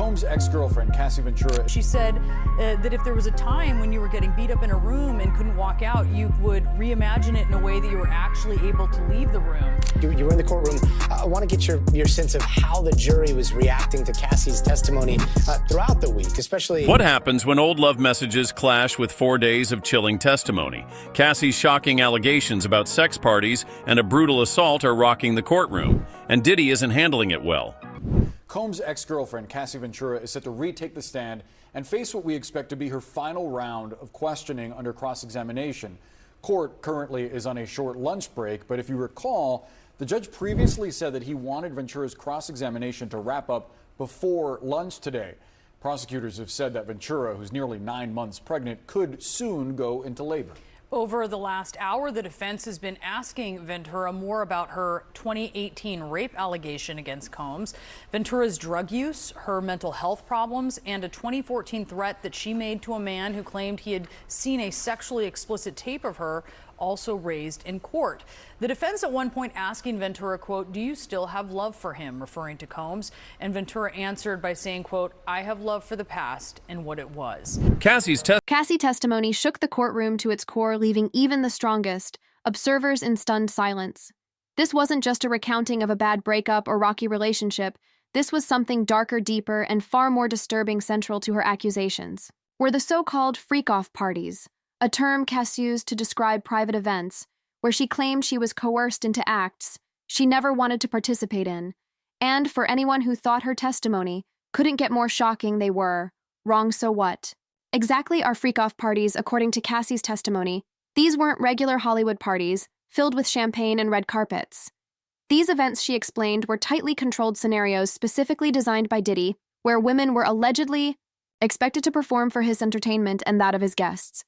Combs' ex-girlfriend, Cassie Ventura. She said that if there was a time when you were getting beat up in a room and couldn't walk out, you would reimagine it in a way that you were actually able to leave the room. You were in the courtroom. I want to get your sense of how the jury was reacting to Cassie's testimony throughout the week, especially... What happens when old love messages clash with 4 days of chilling testimony? Cassie's shocking allegations about sex parties and a brutal assault are rocking the courtroom, and Diddy isn't handling it well. Combs' ex-girlfriend, Cassie Ventura, is set to retake the stand and face what we expect to be her final round of questioning under cross-examination. Court currently is on a short lunch break, but if you recall, the judge previously said that he wanted Ventura's cross-examination to wrap up before lunch today. Prosecutors have said that Ventura, who's nearly 9 months pregnant, could soon go into labor. Over the last hour, the defense has been asking Ventura more about her 2018 rape allegation against Combs, Ventura's drug use, her mental health problems, and a 2014 threat that she made to a man who claimed he had seen a sexually explicit tape of her, also raised in court. The defense at one point asking Ventura, quote, "Do you still have love for him?" referring to Combs, and Ventura answered by saying, quote, "I have love for the past and what it was." Cassie testimony shook the courtroom to its core, leaving even the strongest observers in stunned silence. This wasn't just a recounting of a bad breakup or rocky relationship. This was something darker, deeper, and far more disturbing central to her accusations. Were the so-called freak-off parties, a term Cassie used to describe private events, where she claimed she was coerced into acts she never wanted to participate in. And for anyone who thought her testimony couldn't get more shocking, they were wrong. So what? Exactly are freak-off parties, according to Cassie's testimony? These weren't regular Hollywood parties, filled with champagne and red carpets. These events, she explained, were tightly controlled scenarios specifically designed by Diddy, where women were allegedly expected to perform for his entertainment and that of his guests.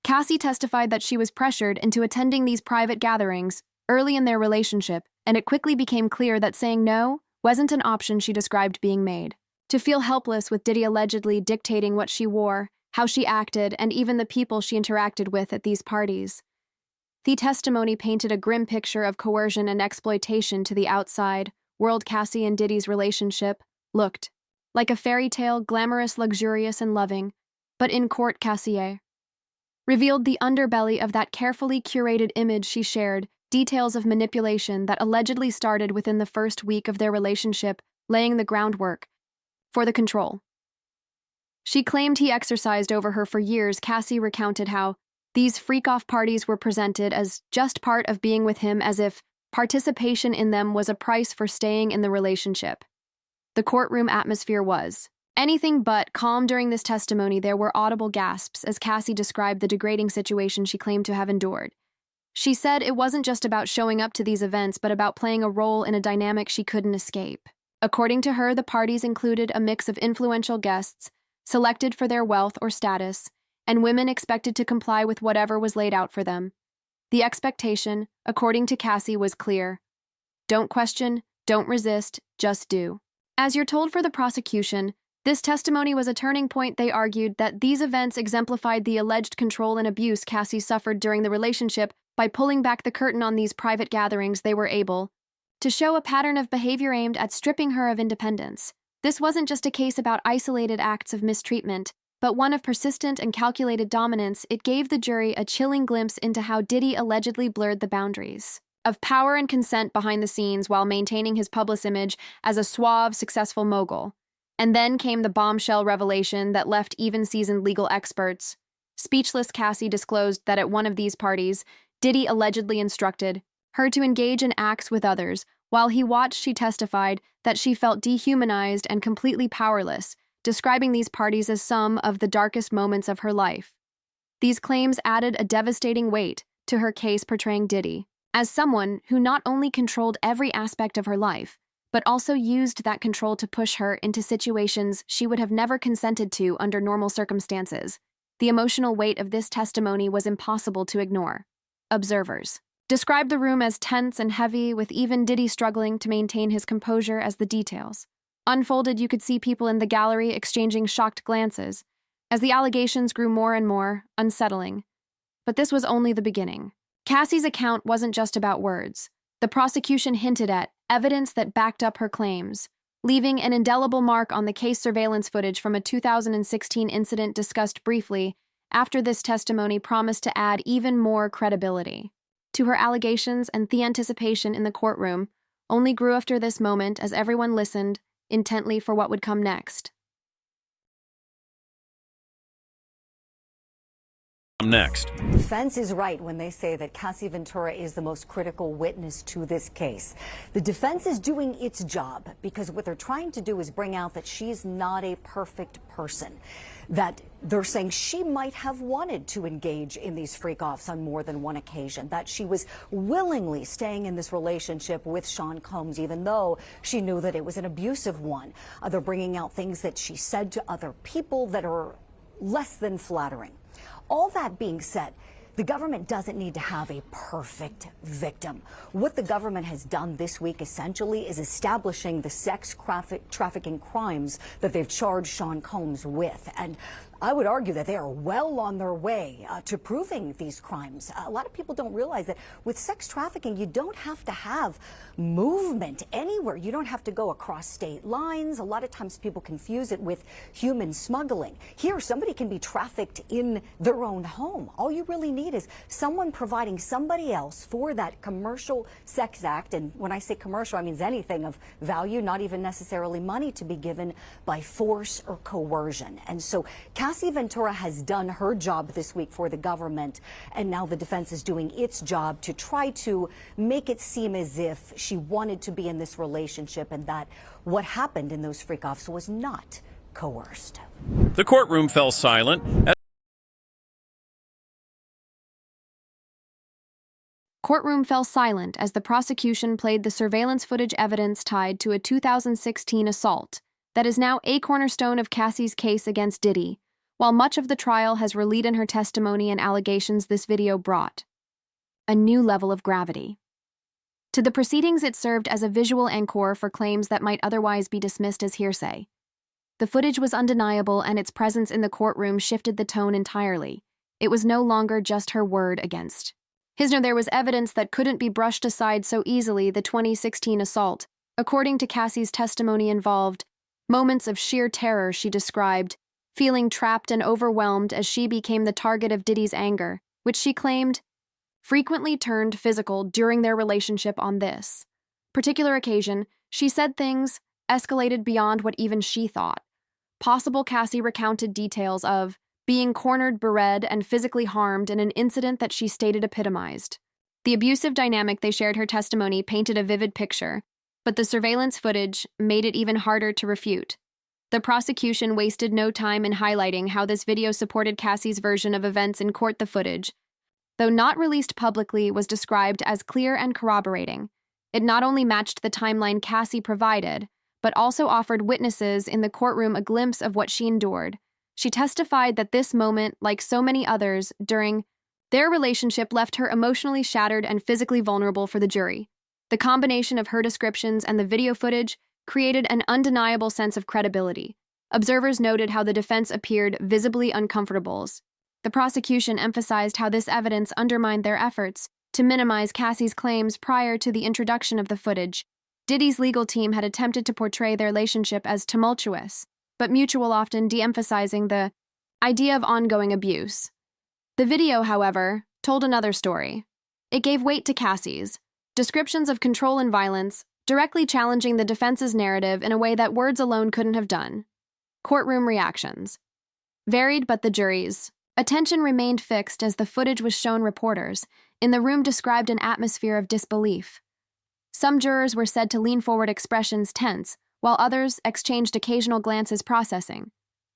Cassie testified that she was pressured into attending these private gatherings early in their relationship, and it quickly became clear that saying no wasn't an option she described being made. To feel helpless with Diddy allegedly dictating what she wore, how she acted, and even the people she interacted with at these parties. The testimony painted a grim picture of coercion and exploitation to the outside world. Cassie and Diddy's relationship looked like a fairy tale, glamorous, luxurious, and loving, but in court, Cassie revealed the underbelly of that carefully curated image she shared, details of manipulation that allegedly started within the first week of their relationship, laying the groundwork for the control she claimed he exercised over her for years. Cassie recounted how these freak-off parties were presented as just part of being with him, as if participation in them was a price for staying in the relationship. The courtroom atmosphere was anything but calm during this testimony. There were audible gasps as Cassie described the degrading situation she claimed to have endured. She said it wasn't just about showing up to these events, but about playing a role in a dynamic she couldn't escape. According to her, the parties included a mix of influential guests, selected for their wealth or status, and women expected to comply with whatever was laid out for them. The expectation, according to Cassie, was clear. Don't question, don't resist, just do. As you're told for the prosecution, this testimony was a turning point. They argued that these events exemplified the alleged control and abuse Cassie suffered during the relationship. By pulling back the curtain on these private gatherings, they were able to show a pattern of behavior aimed at stripping her of independence. This wasn't just a case about isolated acts of mistreatment, but one of persistent and calculated dominance. It gave the jury a chilling glimpse into how Diddy allegedly blurred the boundaries of power and consent behind the scenes while maintaining his public image as a suave, successful mogul. And then came the bombshell revelation that left even seasoned legal experts speechless. Cassie disclosed that at one of these parties, Diddy allegedly instructed her to engage in acts with others. While he watched, she testified that she felt dehumanized and completely powerless, describing these parties as some of the darkest moments of her life. These claims added a devastating weight to her case, portraying Diddy as someone who not only controlled every aspect of her life, but also used that control to push her into situations she would have never consented to under normal circumstances. The emotional weight of this testimony was impossible to ignore. Observers described the room as tense and heavy, with even Diddy struggling to maintain his composure as the details unfolded. You could see people in the gallery exchanging shocked glances as the allegations grew more and more unsettling. But this was only the beginning. Cassie's account wasn't just about words. The prosecution hinted at evidence that backed up her claims. leaving an indelible mark on the case surveillance footage from a 2016 incident discussed briefly. After this testimony promised to add even more credibility to her allegations, and the anticipation in the courtroom only grew after this moment as everyone listened intently for what would come next. Next. The defense is right when they say that Cassie Ventura is the most critical witness to this case. The defense is doing its job because what they're trying to do is bring out that she's not a perfect person, that they're saying she might have wanted to engage in these freak-offs on more than one occasion, that she was willingly staying in this relationship with Sean Combs, even though she knew that it was an abusive one. They're bringing out things that she said to other people that are less than flattering. All that being said, the government doesn't need to have a perfect victim. What the government has done this week essentially is establishing the sex trafficking crimes that they've charged Sean Combs with. And I would argue that they are well on their way to proving these crimes. A lot of people don't realize that with sex trafficking, you don't have to have movement anywhere. You don't have to go across state lines. A lot of times people confuse it with human smuggling. Here, somebody can be trafficked in their own home. All you really need is someone providing somebody else for that commercial sex act. And when I say commercial, I mean anything of value, not even necessarily money, to be given by force or coercion. And so Cassie Ventura has done her job this week for the government, and now the defense is doing its job to try to make it seem as if she wanted to be in this relationship and that what happened in those freak-offs was not coerced. The courtroom fell silent. Courtroom fell silent as the prosecution played the surveillance footage evidence tied to a 2016 assault that is now a cornerstone of Cassie's case against Diddy. While much of the trial has relied on her testimony and allegations, this video brought a new level of gravity to the proceedings. It served as a visual encore for claims that might otherwise be dismissed as hearsay. The footage was undeniable, and its presence in the courtroom shifted the tone entirely. It was no longer just her word against his. No, there was evidence that couldn't be brushed aside so easily. The 2016 assault, according to Cassie's testimony, involved moments of sheer terror. She described feeling trapped and overwhelmed as she became the target of Diddy's anger, which she claimed frequently turned physical during their relationship. On this particular occasion, she said things escalated beyond what even she thought possible. Cassie recounted details of being cornered, berated, and physically harmed in an incident that she stated epitomized the abusive dynamic they shared. Her testimony painted a vivid picture, but the surveillance footage made it even harder to refute. The prosecution wasted no time in highlighting how this video supported Cassie's version of events in court. The footage, though not released publicly, was described as clear and corroborating. It not only matched the timeline Cassie provided, but also offered witnesses in the courtroom a glimpse of what she endured. She testified that this moment, like so many others during their relationship, left her emotionally shattered and physically vulnerable for the jury. The combination of her descriptions and the video footage created an undeniable sense of credibility. Observers noted how the defense appeared visibly uncomfortable. The prosecution emphasized how this evidence undermined their efforts to minimize Cassie's claims prior to the introduction of the footage. Diddy's legal team had attempted to portray their relationship as tumultuous, but mutual, often de-emphasizing the idea of ongoing abuse. The video, however, told another story. It gave weight to Cassie's descriptions of control and violence, directly challenging the defense's narrative in a way that words alone couldn't have done. Courtroom reactions varied, but the jury's attention remained fixed as the footage was shown. Reporters in the room described an atmosphere of disbelief. Some jurors were said to lean forward, expressions tense, while others exchanged occasional glances, processing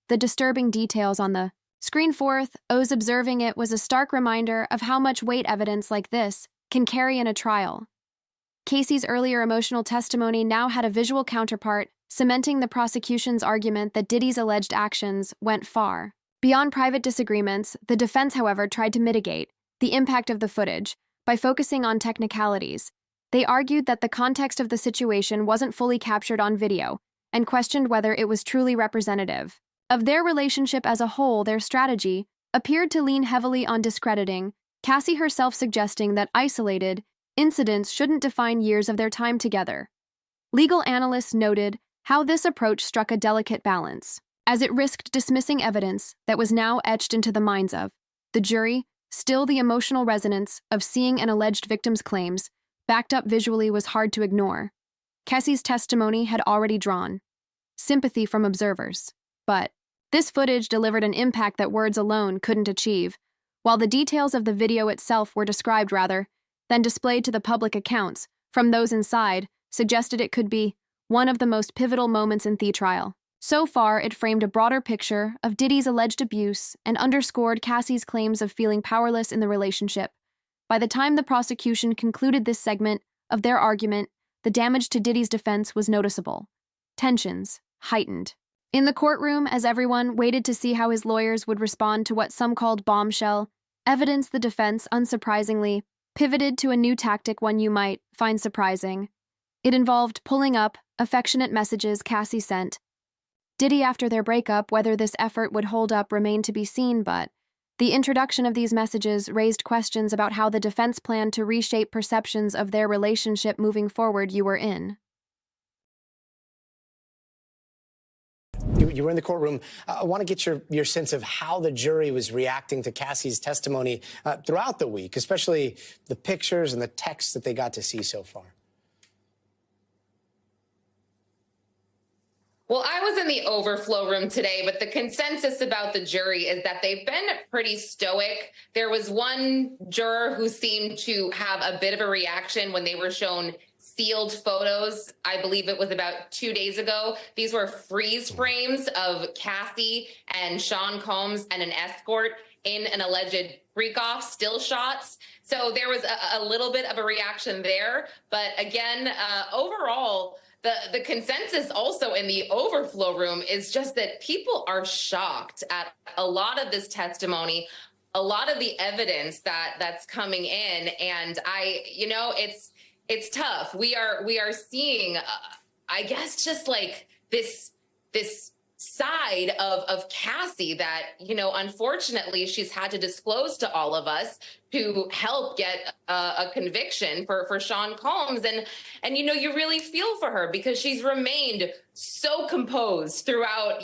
the disturbing details on the screen. Forth, those observing it was a stark reminder of how much weight evidence like this can carry in a trial. Cassie's earlier emotional testimony now had a visual counterpart, cementing the prosecution's argument that Diddy's alleged actions went far beyond private disagreements. The defense, however, tried to mitigate the impact of the footage by focusing on technicalities. They argued that the context of the situation wasn't fully captured on video and questioned whether it was truly representative of their relationship as a whole. Their strategy appeared to lean heavily on discrediting Cassie herself, suggesting that isolated incidents shouldn't define years of their time together. Legal analysts noted how this approach struck a delicate balance, as it risked dismissing evidence that was now etched into the minds of the jury. Still, the emotional resonance of seeing an alleged victim's claims, backed up visually, was hard to ignore. Cassie's testimony had already drawn sympathy from observers, but this footage delivered an impact that words alone couldn't achieve. While the details of the video itself were described rather than displayed to the public, accounts from those inside suggested it could be one of the most pivotal moments in the trial. So far, it framed a broader picture of Diddy's alleged abuse and underscored Cassie's claims of feeling powerless in the relationship. By the time the prosecution concluded this segment of their argument, the damage to Diddy's defense was noticeable. Tensions heightened in the courtroom as everyone waited to see how his lawyers would respond to what some called bombshell evidence. The defense, unsurprisingly, pivoted to a new tactic, one you might find surprising. It involved pulling up affectionate messages Cassie sent Diddy after their breakup. Whether this effort would hold up remained to be seen, but the introduction of these messages raised questions about how the defense planned to reshape perceptions of their relationship moving forward. You were in. You were in the courtroom. I want to get your sense of how the jury was reacting to Cassie's testimony throughout the week, especially the pictures and the texts that they got to see so far. Well, I was in the overflow room today, but the consensus about the jury is that they've been pretty stoic. There was one juror who seemed to have a bit of a reaction when they were shown sealed photos. I believe it was about 2 days ago. These were freeze frames of Cassie and Sean Combs and an escort in an alleged freak-off still shots. So there was a little bit of a reaction there. But again, overall, the consensus also in the overflow room is just that people are shocked at a lot of this testimony, a lot of the evidence that's coming in. And it's tough. We are seeing, I guess, just like this side of Cassie that, unfortunately she's had to disclose to all of us to help get a conviction for Sean Combs. And you really feel for her because she's remained so composed throughout,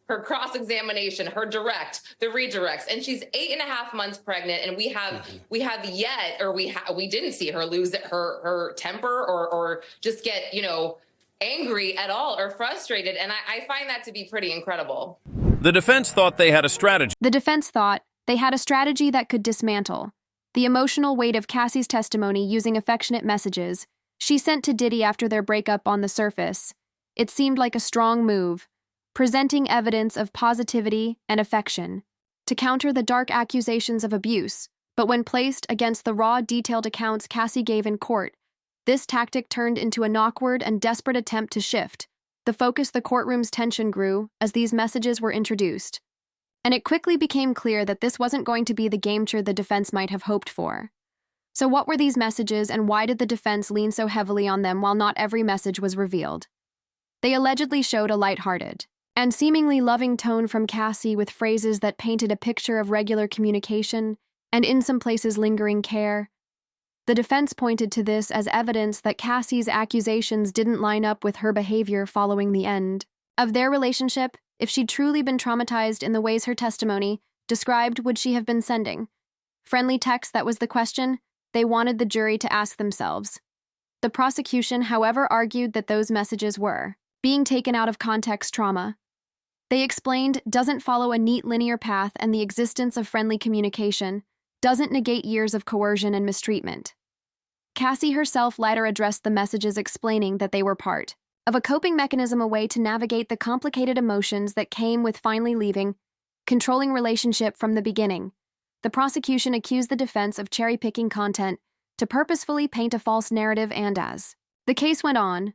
her cross-examination, her the redirects, and she's 8.5 months pregnant. And we didn't see her lose her temper or just get, angry at all or frustrated. And I find that to be pretty incredible. The defense thought they had a strategy. The defense thought they had a strategy that could dismantle the emotional weight of Cassie's testimony using affectionate messages she sent to Diddy after their breakup. On the surface, it seemed like a strong move, presenting evidence of positivity and affection to counter the dark accusations of abuse. But when placed against the raw, detailed accounts Cassie gave in court, this tactic turned into an awkward and desperate attempt to shift the focus. The courtroom's tension grew as these messages were introduced, and it quickly became clear that this wasn't going to be the game changer the defense might have hoped for. So what were these messages, and why did the defense lean so heavily on them while not every message was revealed? They allegedly showed a lighthearted and seemingly loving tone from Cassie, with phrases that painted a picture of regular communication and, in some places, lingering care. The defense pointed to this as evidence that Cassie's accusations didn't line up with her behavior following the end of their relationship. If she'd truly been traumatized in the ways her testimony described, would she have been sending friendly texts? That was the question they wanted the jury to ask themselves. The prosecution, however, argued that those messages were being taken out of context. Trauma, they explained, doesn't follow a neat linear path, and the existence of friendly communication doesn't negate years of coercion and mistreatment. Cassie herself later addressed the messages, explaining that they were part of a coping mechanism, a way to navigate the complicated emotions that came with finally leaving controlling relationship from the beginning. The prosecution accused the defense of cherry-picking content to purposefully paint a false narrative, and as the case went on,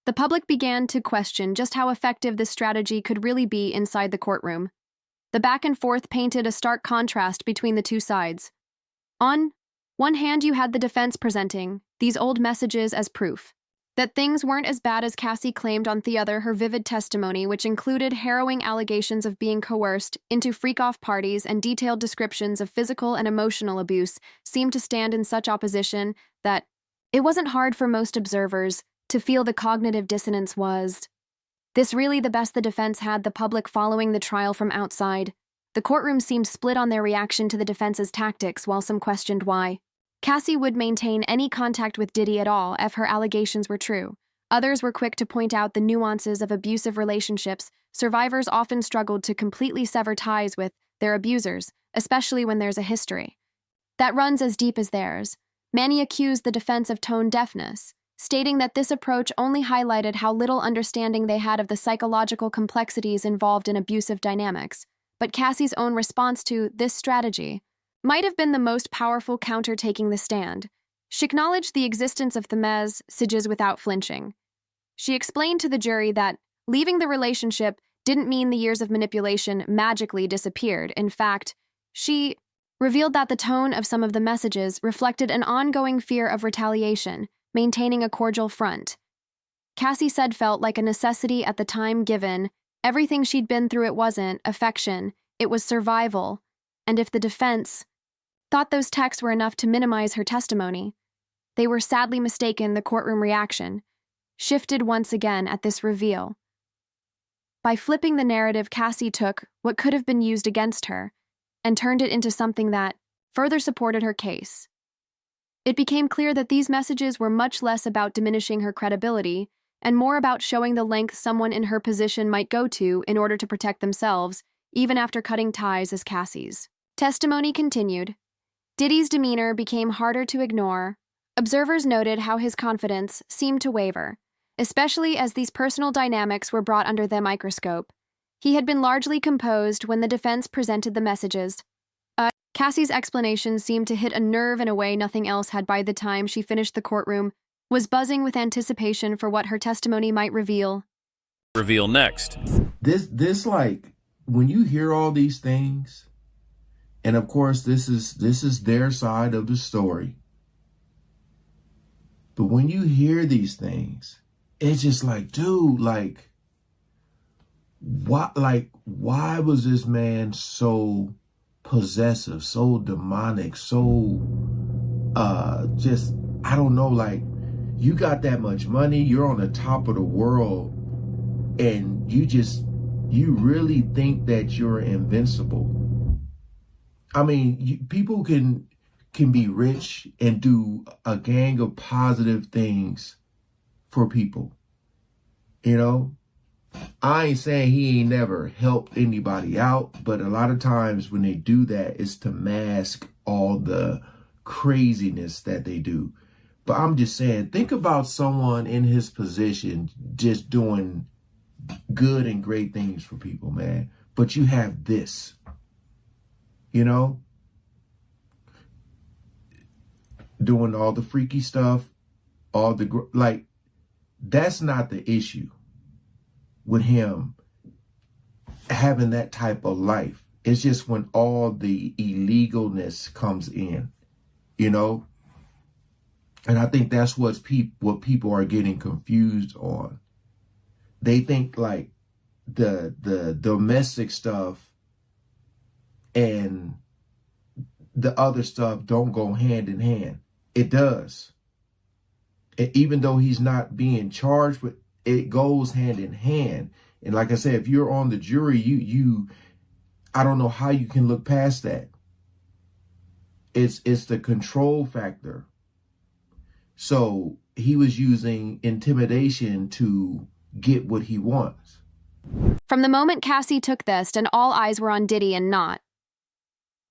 the public began to question just how effective this strategy could really be inside the courtroom. The back and forth painted a stark contrast between the two sides. On one hand, you had the defense presenting these old messages as proof that things weren't as bad as Cassie claimed. On the other, her vivid testimony, which included harrowing allegations of being coerced into freak-off parties and detailed descriptions of physical and emotional abuse, seemed to stand in such opposition that it wasn't hard for most observers to feel the cognitive dissonance was This really the best the defense had the public following the trial from outside. The courtroom seemed split on their reaction to the defense's tactics, while some questioned why. Cassie would maintain any contact with Diddy at all if her allegations were true. Others were quick to point out the nuances of abusive relationships. Survivors often struggled to completely sever ties with their abusers, especially when there's a history that runs as deep as theirs. Many accused the defense of tone deafness, stating that this approach only highlighted how little understanding they had of the psychological complexities involved in abusive dynamics. But Cassie's own response to this strategy might have been the most powerful counter taking the stand. She acknowledged the existence of the messages without flinching. She explained to the jury that leaving the relationship didn't mean the years of manipulation magically disappeared. In fact, she revealed that the tone of some of the messages reflected an ongoing fear of retaliation, maintaining a cordial front. Cassie said felt like a necessity at the time given everything she'd been through. It wasn't affection, it was survival. And if the defense thought those texts were enough to minimize her testimony, they were sadly mistaken. The courtroom reaction shifted once again at this reveal. By flipping the narrative, Cassie took what could have been used against her and turned it into something that further supported her case. It became clear that these messages were much less about diminishing her credibility and more about showing the length someone in her position might go to in order to protect themselves, even after cutting ties as Cassie's. Testimony continued. Diddy's demeanor became harder to ignore. Observers noted how his confidence seemed to waver, especially as these personal dynamics were brought under the microscope. He had been largely composed when the defense presented the messages. Cassie's explanation seemed to hit a nerve in a way nothing else had. By the time she finished, the courtroom was buzzing with anticipation for what her testimony might reveal. Reveal next. This like, when you hear all these things, and of course this is their side of the story, but when you hear these things, it's just like, dude, like, why was this man so possessive, so demonic, so just, I don't know, like, you got that much money, you're on the top of the world, and you really think that you're invincible. I mean, people can be rich and do a gang of positive things for people, you know? I ain't saying he ain't never helped anybody out, but a lot of times when they do that, it's to mask all the craziness that they do. But I'm just saying, think about someone in his position just doing good and great things for people, man. But you have this, you know, doing all the freaky stuff, all the, like, that's not the issue with him having that type of life. It's just when all the illegalness comes in, you know? And I think that's what people are getting confused on. They think like the domestic stuff and the other stuff don't go hand in hand. It does. And even though he's not being charged with, it goes hand in hand. And like I said, if you're on the jury, I don't know how you can look past that. It's the control factor. So he was using intimidation to get what he wants. From the moment Cassie took this, and all eyes were on Diddy and not.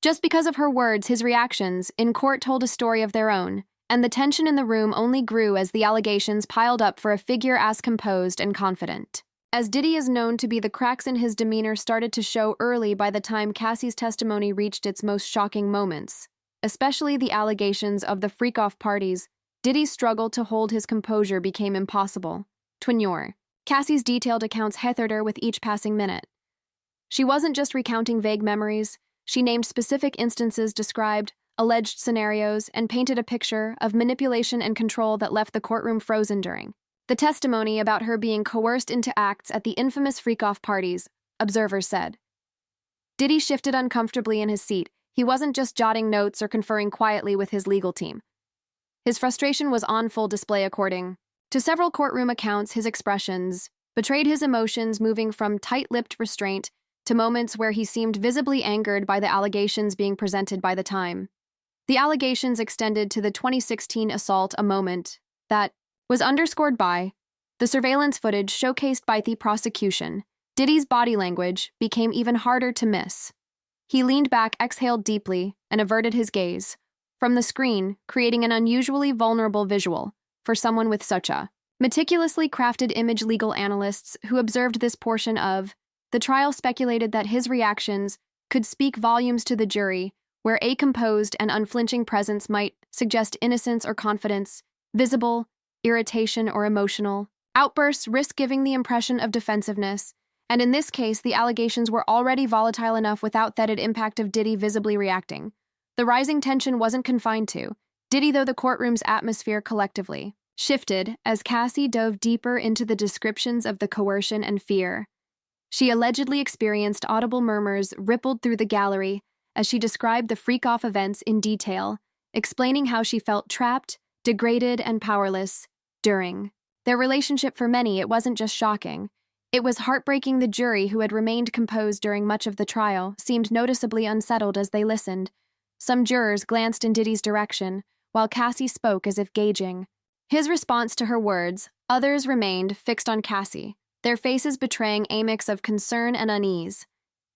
Just because of her words, his reactions in court told a story of their own, and the tension in the room only grew as the allegations piled up for a figure as composed and confident. As Diddy is known to be, the cracks in his demeanor started to show early by the time Cassie's testimony reached its most shocking moments, especially the allegations of the freak-off parties. Diddy's struggle to hold his composure became impossible. Twinure. Cassie's detailed accounts heathered her with each passing minute. She wasn't just recounting vague memories. She named specific instances, described alleged scenarios, and painted a picture of manipulation and control that left the courtroom frozen during the testimony about her being coerced into acts at the infamous freak-off parties, observers said. Diddy shifted uncomfortably in his seat. He wasn't just jotting notes or conferring quietly with his legal team. His frustration was on full display according to several courtroom accounts. His expressions betrayed his emotions, moving from tight-lipped restraint to moments where he seemed visibly angered by the allegations being presented by the Time. The allegations extended to the 2016 assault, a moment that was underscored by the surveillance footage showcased by the prosecution. Diddy's body language became even harder to miss. He leaned back, exhaled deeply, and averted his gaze from the screen, creating an unusually vulnerable visual for someone with such a meticulously crafted image. Legal analysts who observed this portion of the trial speculated that his reactions could speak volumes to the jury, where a composed and unflinching presence might suggest innocence or confidence, visible irritation or emotional outbursts risk giving the impression of defensiveness, and in this case, the allegations were already volatile enough without that impact of Diddy visibly reacting. The rising tension wasn't confined to Diddy, though the courtroom's atmosphere collectively shifted as Cassie dove deeper into the descriptions of the coercion and fear. She allegedly experienced audible murmurs rippled through the gallery as she described the freak-off events in detail, explaining how she felt trapped, degraded, and powerless during their relationship. For many, it wasn't just shocking. It was heartbreaking. The jury, who had remained composed during much of the trial, seemed noticeably unsettled as they listened. Some jurors glanced in Diddy's direction, while Cassie spoke as if gauging his response to her words. Others remained fixed on Cassie, their faces betraying a mix of concern and unease.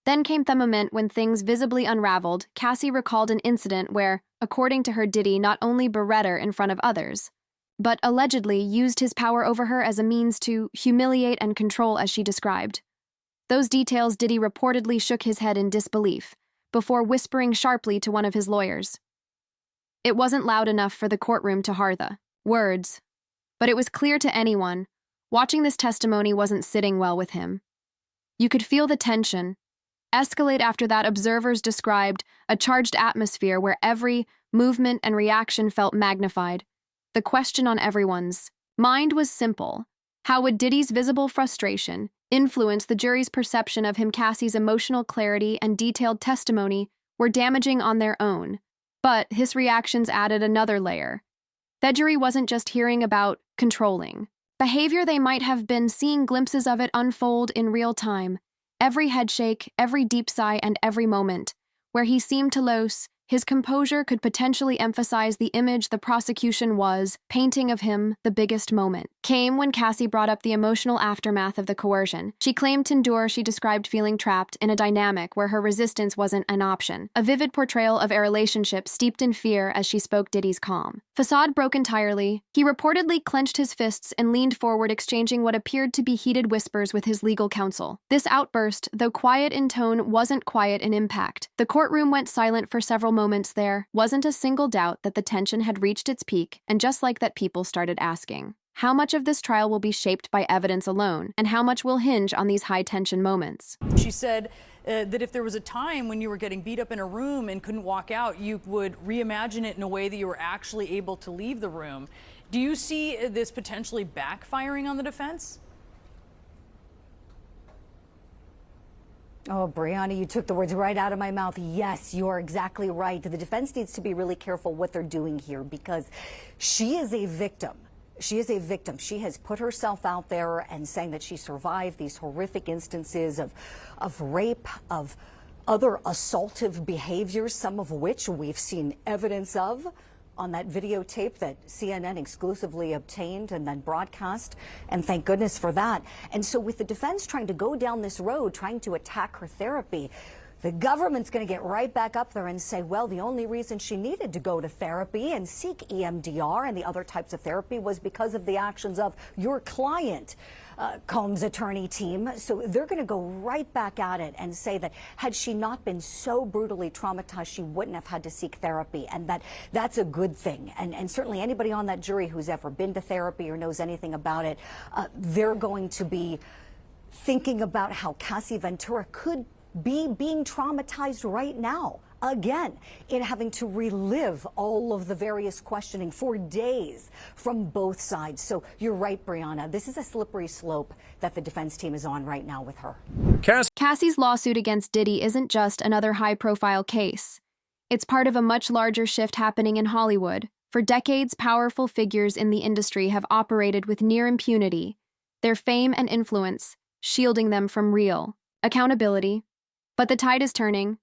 Then came the moment when things visibly unraveled. Cassie recalled an incident where, according to her, Diddy not only berated her in front of others, but allegedly used his power over her as a means to humiliate and control, as she described. Those details, Diddy reportedly shook his head in disbelief, before whispering sharply to one of his lawyers. It wasn't loud enough for the courtroom to hear the words, but it was clear to anyone watching this testimony wasn't sitting well with him. You could feel the tension escalate after that. Observers described a charged atmosphere where every movement and reaction felt magnified. The question on everyone's mind was simple. How would Diddy's visible frustration influence the jury's perception of him? Cassie's emotional clarity and detailed testimony were damaging on their own, but his reactions added another layer. The jury wasn't just hearing about controlling behavior, they might have been seeing glimpses of it unfold in real time. Every headshake, every deep sigh, and every moment where he seemed to lose his composure could potentially emphasize the image the prosecution was painting of him. The biggest moment came when Cassie brought up the emotional aftermath of the coercion. She claimed to endure. She described feeling trapped in a dynamic where her resistance wasn't an option. A vivid portrayal of a relationship steeped in fear as she spoke. Diddy's calm facade broke entirely. He reportedly clenched his fists and leaned forward, exchanging what appeared to be heated whispers with his legal counsel. This outburst, though quiet in tone, wasn't quiet in impact. The courtroom went silent for several moments. There wasn't a single doubt that the tension had reached its peak, and just like that, people started asking, how much of this trial will be shaped by evidence alone, and how much will hinge on these high-tension moments? She said that if there was a time when you were getting beat up in a room and couldn't walk out, you would reimagine it in a way that you were actually able to leave the room. Do you see this potentially backfiring on the defense? Oh, Brianna, you took the words right out of my mouth. Yes, you're exactly right. The defense needs to be really careful what they're doing here, because she is a victim. She is a victim. She has put herself out there and saying that she survived these horrific instances of rape, of other assaultive behaviors, some of which we've seen evidence of on that videotape that CNN exclusively obtained and then broadcast, and thank goodness for that. And so with the defense trying to go down this road, trying to attack her therapy, the government's going to get right back up there and say, well, the only reason she needed to go to therapy and seek EMDR and the other types of therapy was because of the actions of your client, Combs' attorney team. So they're going to go right back at it and say that had she not been so brutally traumatized, she wouldn't have had to seek therapy, and that's a good thing. And certainly anybody on that jury who's ever been to therapy or knows anything about it, they're going to be thinking about how Cassie Ventura could be being traumatized right now, again, in having to relive all of the various questioning for days from both sides. So you're right, Brianna. This is a slippery slope that the defense team is on right now with her. Cassie's lawsuit against Diddy isn't just another high-profile case. It's part of a much larger shift happening in Hollywood. For decades, powerful figures in the industry have operated with near impunity. their fame and influence shielding them from real accountability. But the tide is turning.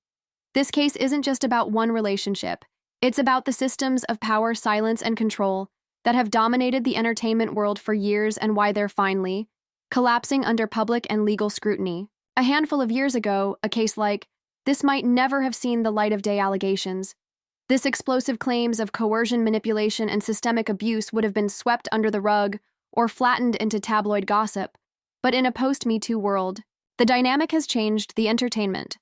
This case isn't just about one relationship. It's about the systems of power, silence, and control that have dominated the entertainment world for years and why they're finally collapsing under public and legal scrutiny. A handful of years ago, a case like this might never have seen the light of day. Allegations. This explosive claims of coercion, manipulation, and systemic abuse would have been swept under the rug or flattened into tabloid gossip. But in a post-Me Too world, the dynamic has changed. The entertainment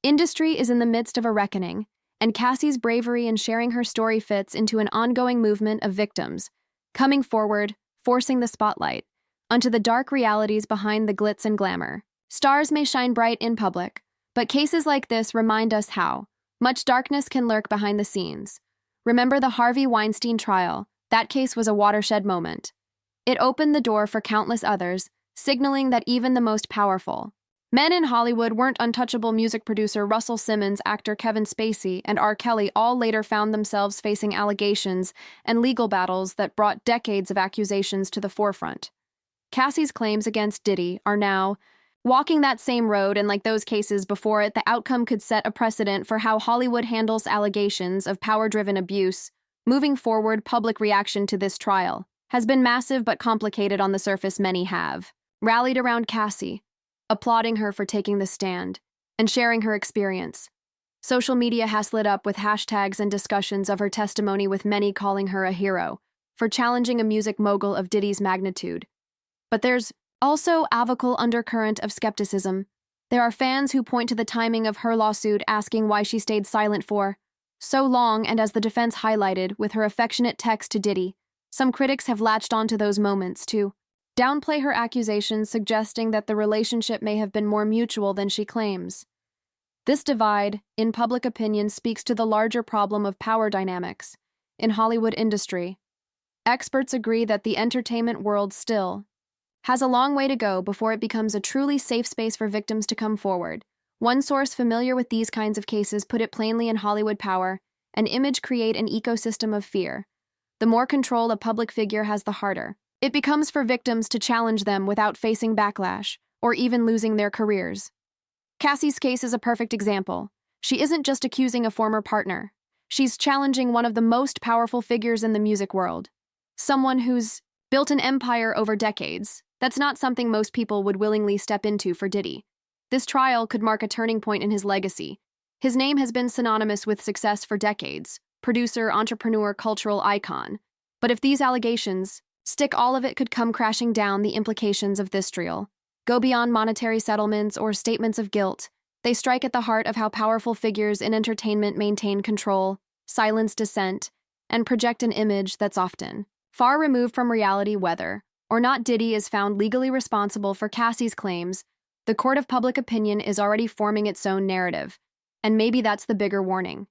industry is in the midst of a reckoning, and Cassie's bravery in sharing her story fits into an ongoing movement of victims coming forward, forcing the spotlight onto the dark realities behind the glitz and glamour. Stars may shine bright in public, but cases like this remind us how much darkness can lurk behind the scenes. Remember the Harvey Weinstein trial? That case was a watershed moment. It opened the door for countless others, signaling that even the most powerful men in Hollywood weren't untouchable. Music producer Russell Simmons, actor Kevin Spacey, and R. Kelly all later found themselves facing allegations and legal battles that brought decades of accusations to the forefront. Cassie's claims against Diddy are now walking that same road, and like those cases before it, the outcome could set a precedent for how Hollywood handles allegations of power-driven abuse. Moving forward, public reaction to this trial has been massive but complicated. On the surface, many have rallied around Cassie, applauding her for taking the stand and sharing her experience. Social media has lit up with hashtags and discussions of her testimony, with many calling her a hero for challenging a music mogul of Diddy's magnitude. But there's also a vocal undercurrent of skepticism. There are fans who point to the timing of her lawsuit, asking why she stayed silent for so long, and as the defense highlighted with her affectionate text to Diddy, some critics have latched onto those moments to downplay her accusations, suggesting that the relationship may have been more mutual than she claims. This divide in public opinion speaks to the larger problem of power dynamics in Hollywood industry. Experts agree that the entertainment world still has a long way to go before it becomes a truly safe space for victims to come forward. One source familiar with these kinds of cases put it plainly: in Hollywood, power and image create an ecosystem of fear. The more control a public figure has, the harder it becomes for victims to challenge them without facing backlash or even losing their careers. Cassie's case is a perfect example. She isn't just accusing a former partner. She's challenging one of the most powerful figures in the music world, someone who's built an empire over decades. That's not something most people would willingly step into for Diddy. This trial could mark a turning point in his legacy. His name has been synonymous with success for decades: producer, entrepreneur, cultural icon. But if these allegations stick, all of it could come crashing down. The implications of this trial go beyond monetary settlements or statements of guilt. They strike at the heart of how powerful figures in entertainment maintain control, silence dissent, and project an image that's often far removed from reality. Whether or not Diddy is found legally responsible for Cassie's claims, the court of public opinion is already forming its own narrative, and maybe that's the bigger warning.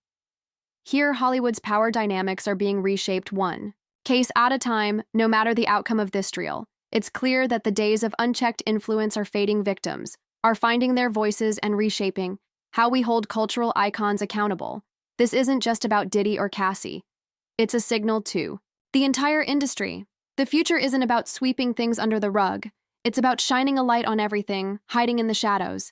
Here, Hollywood's power dynamics are being reshaped one case at a time. No matter the outcome of this trial, it's clear that the days of unchecked influence are fading. Victims are finding their voices and reshaping how we hold cultural icons accountable. This isn't just about Diddy or Cassie. It's a signal to the entire industry. The future isn't about sweeping things under the rug. It's about shining a light on everything hiding in the shadows.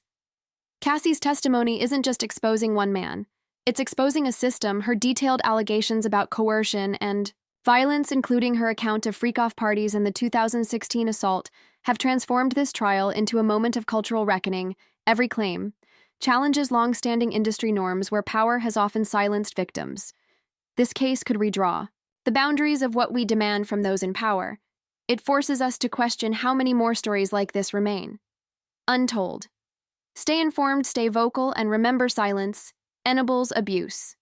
Cassie's testimony isn't just exposing one man. It's exposing a system. Her detailed allegations about coercion and violence, including her account of freak-off parties and the 2016 assault, have transformed this trial into a moment of cultural reckoning. Every claim challenges long-standing industry norms where power has often silenced victims. This case could redraw the boundaries of what we demand from those in power. It forces us to question how many more stories like this remain untold. Stay informed, stay vocal, and remember, silence enables abuse.